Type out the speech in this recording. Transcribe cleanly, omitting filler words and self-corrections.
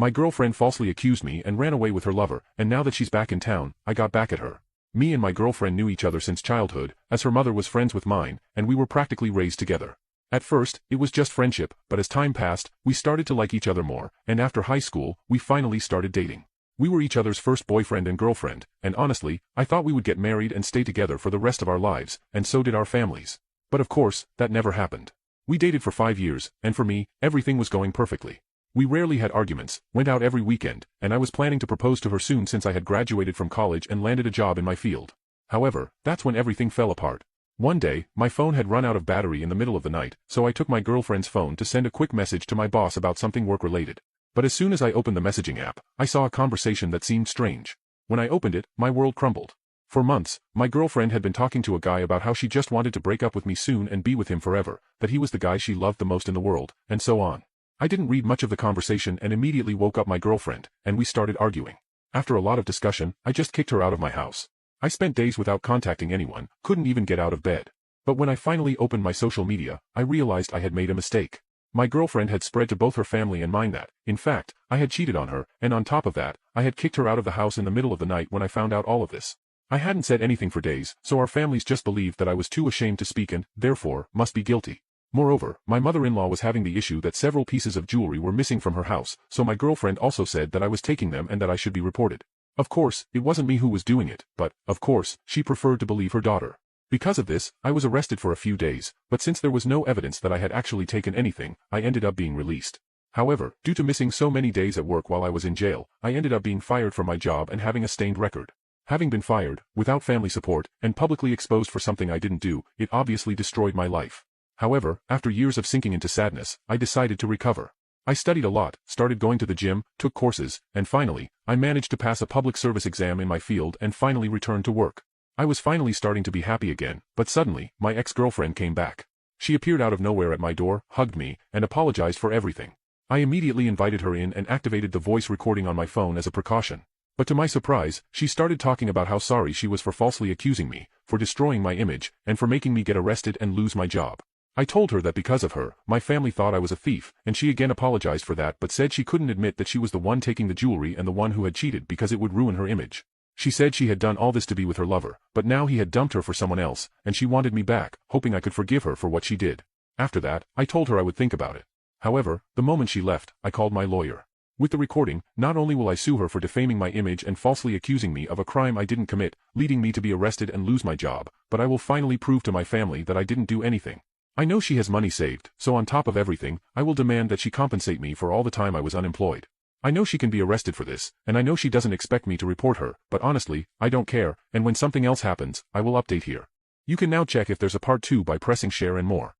My girlfriend falsely accused me and ran away with her lover, and now that she's back in town, I got back at her. Me and my girlfriend knew each other since childhood, as her mother was friends with mine, and we were practically raised together. At first, it was just friendship, but as time passed, we started to like each other more, and after high school, we finally started dating. We were each other's first boyfriend and girlfriend, and honestly, I thought we would get married and stay together for the rest of our lives, and so did our families. But of course, that never happened. We dated for 5 years, and for me, everything was going perfectly. We rarely had arguments, went out every weekend, and I was planning to propose to her soon since I had graduated from college and landed a job in my field. However, that's when everything fell apart. One day, my phone had run out of battery in the middle of the night, so I took my girlfriend's phone to send a quick message to my boss about something work-related. But as soon as I opened the messaging app, I saw a conversation that seemed strange. When I opened it, my world crumbled. For months, my girlfriend had been talking to a guy about how she just wanted to break up with me soon and be with him forever, that he was the guy she loved the most in the world, and so on. I didn't read much of the conversation and immediately woke up my girlfriend, and we started arguing. After a lot of discussion, I just kicked her out of my house. I spent days without contacting anyone, couldn't even get out of bed. But when I finally opened my social media, I realized I had made a mistake. My girlfriend had spread to both her family and mine that, in fact, I had cheated on her, and on top of that, I had kicked her out of the house in the middle of the night when I found out all of this. I hadn't said anything for days, so our families just believed that I was too ashamed to speak and, therefore, must be guilty. Moreover, my mother-in-law was having the issue that several pieces of jewelry were missing from her house, so my girlfriend also said that I was taking them and that I should be reported. Of course, it wasn't me who was doing it, but, of course, she preferred to believe her daughter. Because of this, I was arrested for a few days, but since there was no evidence that I had actually taken anything, I ended up being released. However, due to missing so many days at work while I was in jail, I ended up being fired from my job and having a stained record. Having been fired, without family support, and publicly exposed for something I didn't do, it obviously destroyed my life. However, after years of sinking into sadness, I decided to recover. I studied a lot, started going to the gym, took courses, and finally, I managed to pass a public service exam in my field and finally returned to work. I was finally starting to be happy again, but suddenly, my ex-girlfriend came back. She appeared out of nowhere at my door, hugged me, and apologized for everything. I immediately invited her in and activated the voice recording on my phone as a precaution. But to my surprise, she started talking about how sorry she was for falsely accusing me, for destroying my image, and for making me get arrested and lose my job. I told her that because of her, my family thought I was a thief, and she again apologized for that but said she couldn't admit that she was the one taking the jewelry and the one who had cheated because it would ruin her image. She said she had done all this to be with her lover, but now he had dumped her for someone else, and she wanted me back, hoping I could forgive her for what she did. After that, I told her I would think about it. However, the moment she left, I called my lawyer. With the recording, not only will I sue her for defaming my image and falsely accusing me of a crime I didn't commit, leading me to be arrested and lose my job, but I will finally prove to my family that I didn't do anything. I know she has money saved, so on top of everything, I will demand that she compensate me for all the time I was unemployed. I know she can be arrested for this, and I know she doesn't expect me to report her, but honestly, I don't care, and when something else happens, I will update here. You can now check if there's a part 2 by pressing share and more.